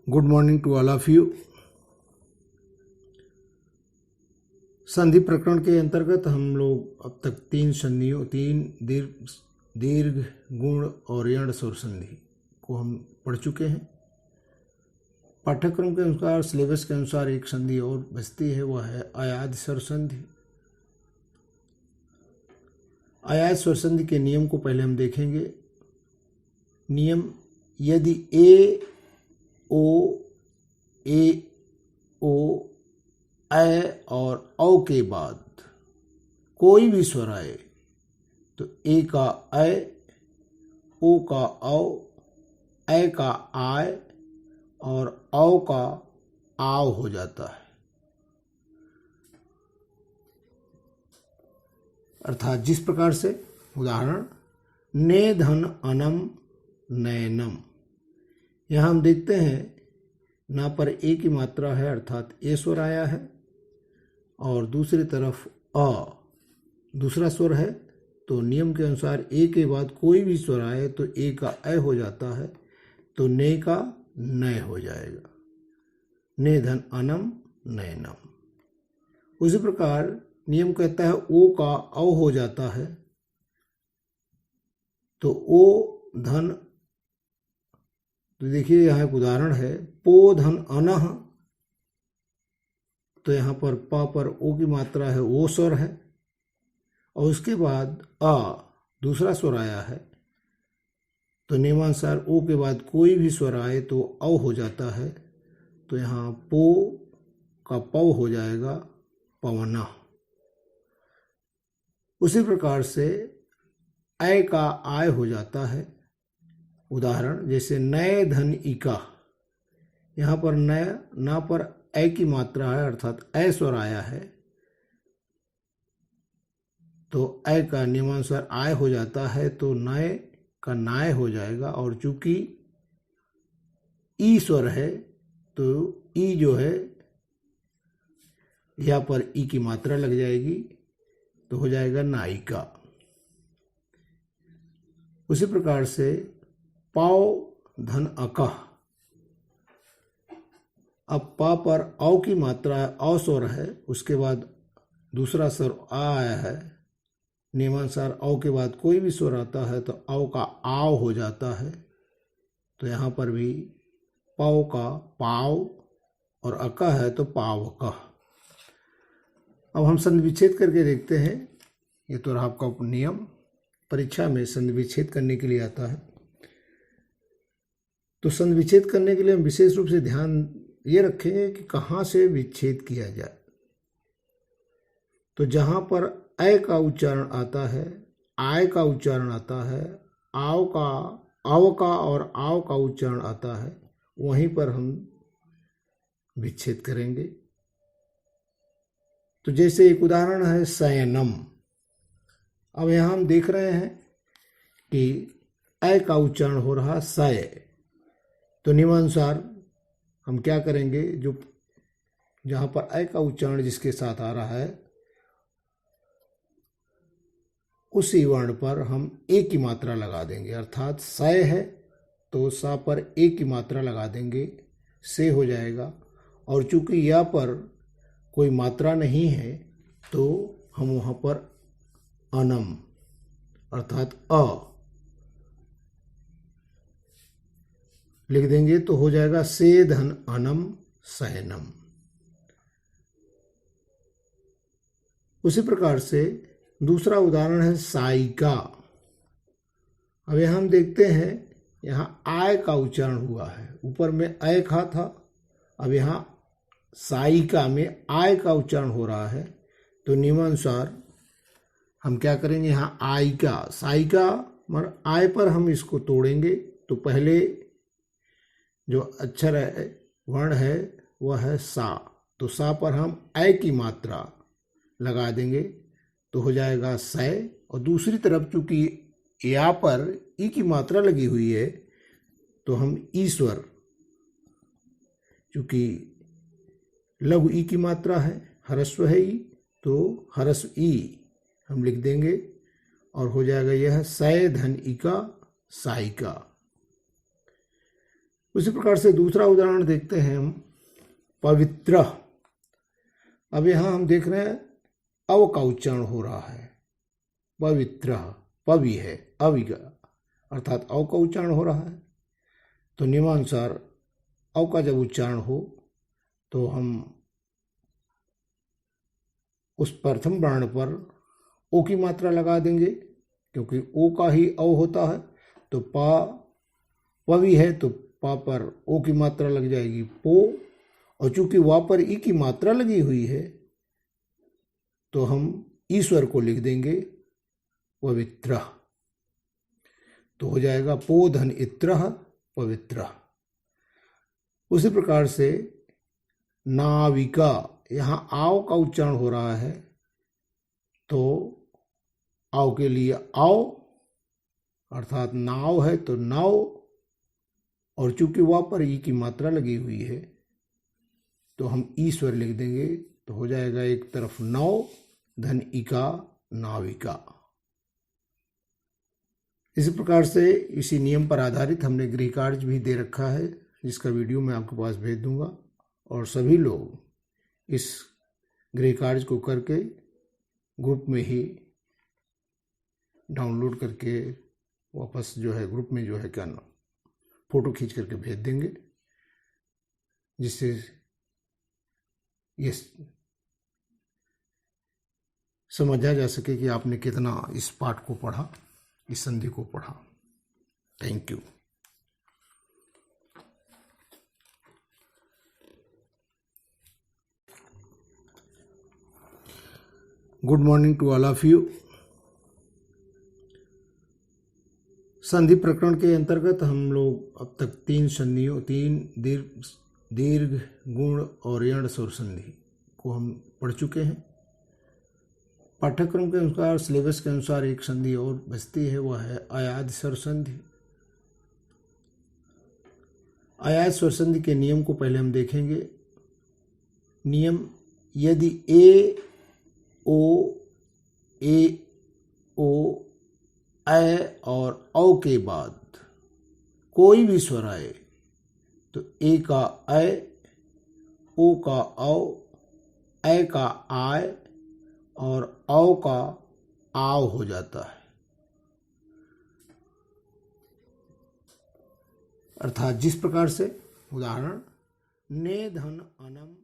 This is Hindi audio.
Good morning to all of you. संधि प्रकरण के अंतर्गत हम लोग अब तक तीन दीर्घ गुण और यण स्वर संधि को हम पढ़ चुके हैं। पाठ्यक्रम के अनुसार, सिलेबस के अनुसार एक संधि और बचती है, वह है अयाद स्वर संधि। अयाद स्वर संधि के नियम को पहले हम देखेंगे। नियम: यदि ए ओ ऐ और औ के बाद कोई भी स्वर आए तो ए का ऐ, ओ का औ, ऐ का आय और औ का आव हो जाता है। अर्थात जिस प्रकार से, उदाहरण, ने धन अनम नयनम। यहाँ हम देखते हैं ना पर ए की मात्रा है, अर्थात ए स्वर आया है, और दूसरी तरफ अ दूसरा स्वर है। तो नियम के अनुसार ए के बाद कोई भी स्वर आए तो ए का ऐ हो जाता है, तो ने का नय हो जाएगा। ने धन अनम नयनम। उसी प्रकार नियम कहता है ओ का औ हो जाता है, तो ओ धन, तो देखिए यहाँ एक उदाहरण है, पो धन अनह। तो यहाँ पर प पर ओ की मात्रा है, ओ स्वर है, और उसके बाद अ दूसरा स्वर आया है। तो नियमानुसार ओ के बाद कोई भी स्वर आए तो औ हो जाता है, तो यहाँ पो का पौ हो जाएगा, पवना। उसी प्रकार से ऐ का आय हो जाता है। उदाहरण जैसे नय धन इका। यहाँ पर नय ना पर ऐ की मात्रा है, अर्थात ऐ स्वर आया है, तो ऐ का नियमानुसार आय हो जाता है, तो नय का नाय हो जाएगा। और चूंकि ई स्वर है तो ई जो है, यहाँ पर ई की मात्रा लग जाएगी, तो हो जाएगा नायिका। उसी प्रकार से पाव धन अकह। अब पा पर औ की मात्रा है, औ स्वर है, उसके बाद दूसरा स्वर आ आया है। नियमानुसार औ के बाद कोई भी स्वर आता है तो औ का आव हो जाता है, तो यहाँ पर भी पाव का पाव और अका है तो पावकह। अब हम संधि विच्छेद करके देखते हैं। ये तो रहा आपका नियम, परीक्षा में संधि विच्छेद करने के लिए आता है। तो संधि विच्छेद करने के लिए हम विशेष रूप से ध्यान ये रखेंगे कि कहाँ से विच्छेद किया जाए। तो जहाँ पर ऐ का उच्चारण आता है, आय का उच्चारण आता है, आव का, आव का और आव का उच्चारण आता है, वहीं पर हम विच्छेद करेंगे। तो जैसे एक उदाहरण है शयनम। अब यहाँ हम देख रहे हैं कि ऐ का उच्चारण हो रहा सय, तो नियमानुसार हम क्या करेंगे, जो जहाँ पर ऐ का उच्चारण जिसके साथ आ रहा है उसी वर्ण पर हम ए की मात्रा लगा देंगे। अर्थात सय है तो सा पर ए की मात्रा लगा देंगे, से हो जाएगा। और चूंकि या पर कोई मात्रा नहीं है तो हम वहाँ पर अनम अर्थात अ लिख देंगे, तो हो जाएगा से धन अनम सहनम। उसी प्रकार से दूसरा उदाहरण है साइका। अब यहाँ हम देखते हैं, यहाँ आय का उच्चारण हुआ है, ऊपर में ऐ खा था, अब यहाँ साइका में आय का उच्चारण हो रहा है, तो नियमानुसार हम क्या करेंगे, यहाँ आयिका, साइका मर आय पर हम इसको तोड़ेंगे। तो पहले जो अक्षर है, वर्ण है, वह है सा, तो सा पर हम ऐ की मात्रा लगा देंगे, तो हो जाएगा सय। और दूसरी तरफ चूंकि या पर ई की मात्रा लगी हुई है, तो हम ईश्वर, चूंकि लघु ई की मात्रा है, ह्रस्व है ई, तो ह्रस्व ई हम लिख देंगे, और हो जाएगा यह सय धन इका साइका। उसी प्रकार से दूसरा उदाहरण देखते हैं हम, पवित्र। अब यहाँ हम देख रहे हैं अव का उच्चारण हो रहा है, पवित्र, पवि है, अविगा अर्थात अव का उच्चारण हो रहा है। तो नियमानुसार अव का जब उच्चारण हो तो हम उस प्रथम वर्ण पर ओ की मात्रा लगा देंगे, क्योंकि ओ का ही अव होता है। तो पा पवि है तो पा पर ओ की मात्रा लग जाएगी पो, और चूंकि वा पर ई की मात्रा लगी हुई है तो हम ईश्वर को लिख देंगे पवित्र। तो हो जाएगा पो धन इत्र पवित्र। उसी प्रकार से नाविका, यहाँ आव का उच्चारण हो रहा है तो आव के लिए आओ अर्थात नाव है तो नाव, और चूंकि वहां पर ई की मात्रा लगी हुई है तो हम ईश्वर लिख देंगे। तो हो जाएगा एक तरफ नौ धन इका नाविका। इसी प्रकार से इसी नियम पर आधारित हमने गृह कार्य भी दे रखा है, जिसका वीडियो मैं आपके पास भेज दूंगा, और सभी लोग इस गृह कार्य को करके ग्रुप में ही डाउनलोड करके वापस जो है ग्रुप में जो है क्या नाम फोटो खींच करके भेज देंगे, जिससे ये समझा जा सके कि आपने कितना इस पाठ को पढ़ा, इस संधि को पढ़ा। Thank you. Good morning to all of you. संधि प्रकरण के अंतर्गत हम लोग अब तक 3 संधियों, 3 दीर्घ, गुण और यण स्वर संधि को हम पढ़ चुके हैं। पाठ्यक्रम के अनुसार, सिलेबस के अनुसार एक संधि और बचती है, वह है अयाद स्वर संधि। अयाद स्वर संधि के नियम को पहले हम देखेंगे। नियम, यदि ए ओ ऐ और औ के बाद कोई भी स्वर आए तो ए का ऐ, ओ का औ, ऐ का आय और औ का आव हो जाता है। अर्थात जिस प्रकार से, उदाहरण, ने धन अनम